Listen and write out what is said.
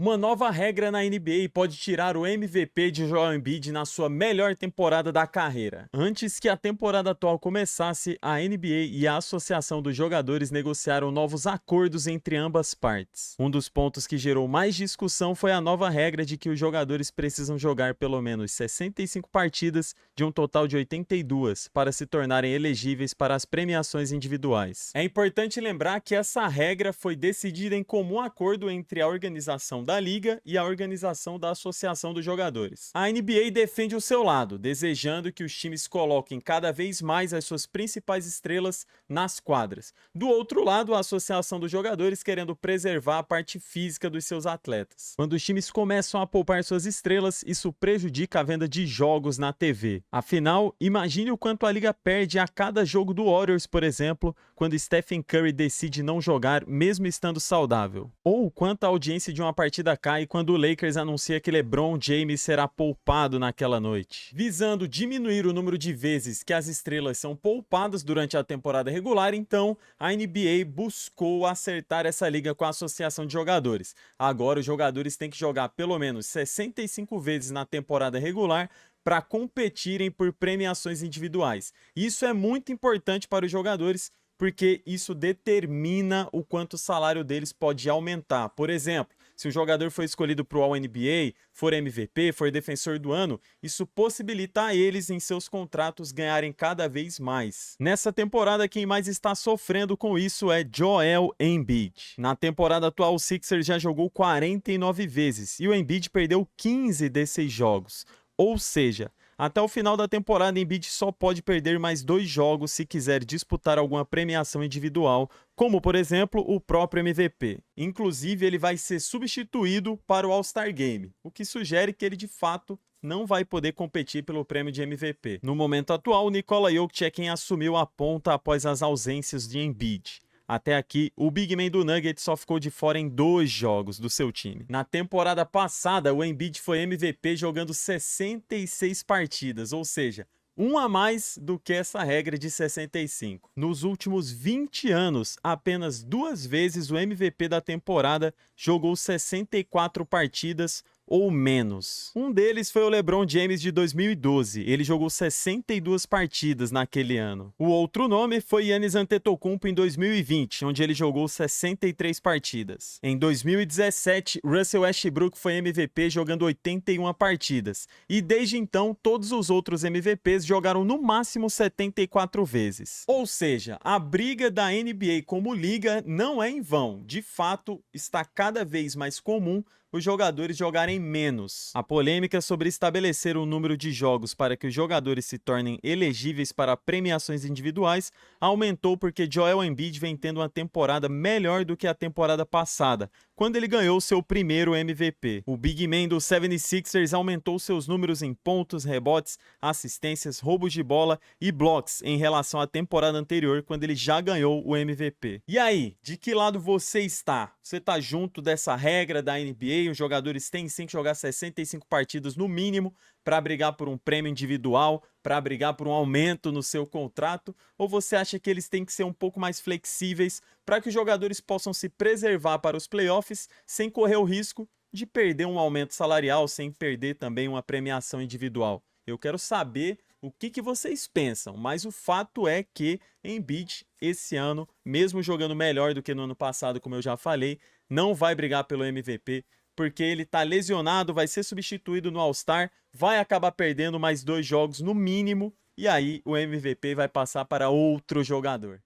Uma nova regra na NBA pode tirar o MVP de Joel Embiid na sua melhor temporada da carreira. Antes que a temporada atual começasse, a NBA e a Associação dos Jogadores negociaram novos acordos entre ambas partes. Um dos pontos que gerou mais discussão foi a nova regra de que os jogadores precisam jogar pelo menos 65 partidas de um total de 82 para se tornarem elegíveis para as premiações individuais. É importante lembrar que essa regra foi decidida em comum acordo entre a organização da Liga e a organização da Associação dos Jogadores. A NBA defende o seu lado, desejando que os times coloquem cada vez mais as suas principais estrelas nas quadras. Do outro lado, a Associação dos Jogadores querendo preservar a parte física dos seus atletas. Quando os times começam a poupar suas estrelas, isso prejudica a venda de jogos na TV. Afinal, imagine o quanto a Liga perde a cada jogo do Warriors, por exemplo, quando Stephen Curry decide não jogar mesmo estando saudável. Ou quanto a audiência de uma partida cai quando o Lakers anuncia que LeBron James será poupado naquela noite. Visando diminuir o número de vezes que as estrelas são poupadas durante a temporada regular, então a NBA buscou acertar essa liga com a Associação de Jogadores. Agora os jogadores têm que jogar pelo menos 65 vezes na temporada regular para competirem por premiações individuais. Isso é muito importante para os jogadores, porque isso determina o quanto o salário deles pode aumentar. Por exemplo, se o jogador for escolhido para o All-NBA, for MVP, for defensor do ano, isso possibilita a eles em seus contratos ganharem cada vez mais. Nessa temporada, quem mais está sofrendo com isso é Joel Embiid. Na temporada atual, o Sixers já jogou 49 vezes e o Embiid perdeu 15 desses jogos. Ou seja, até o final da temporada, Embiid só pode perder mais 2 jogos se quiser disputar alguma premiação individual, como, por exemplo, o próprio MVP. Inclusive, ele vai ser substituído para o All-Star Game, o que sugere que ele, de fato, não vai poder competir pelo prêmio de MVP. No momento atual, o Nikola Jokic é quem assumiu a ponta após as ausências de Embiid. Até aqui, o Big Man do Nuggets só ficou de fora em 2 jogos do seu time. Na temporada passada, o Embiid foi MVP jogando 66 partidas, ou seja, um a mais do que essa regra de 65. Nos últimos 20 anos, apenas 2 vezes o MVP da temporada jogou 64 partidas ou menos. Um deles foi o LeBron James de 2012. Ele jogou 62 partidas naquele ano. O outro nome foi Giannis Antetokounmpo em 2020, onde ele jogou 63 partidas. Em 2017, Russell Westbrook foi MVP jogando 81 partidas. E desde então, todos os outros MVPs jogaram no máximo 74 vezes. Ou seja, a briga da NBA como liga não é em vão. De fato, está cada vez mais comum os jogadores jogarem menos. A polêmica sobre estabelecer o número de jogos para que os jogadores se tornem elegíveis para premiações individuais aumentou porque Joel Embiid vem tendo uma temporada melhor do que a temporada passada, quando ele ganhou seu primeiro MVP. O Big Man do 76ers aumentou seus números em pontos, rebotes, assistências, roubos de bola e blocos em relação à temporada anterior, quando ele já ganhou o MVP. E aí, de que lado você está? Você está junto dessa regra da NBA? Os jogadores têm sim que jogar 65 partidas no mínimo para brigar por um prêmio individual, para brigar por um aumento no seu contrato? Ou você acha que eles têm que ser um pouco mais flexíveis para que os jogadores possam se preservar para os playoffs sem correr o risco de perder um aumento salarial, sem perder também uma premiação individual? Eu quero saber o que vocês pensam, mas o fato é que Embiid esse ano, mesmo jogando melhor do que no ano passado, como eu já falei, não vai brigar pelo MVP, porque ele está lesionado, vai ser substituído no All-Star, vai acabar perdendo mais 2 jogos no mínimo, e aí o MVP vai passar para outro jogador.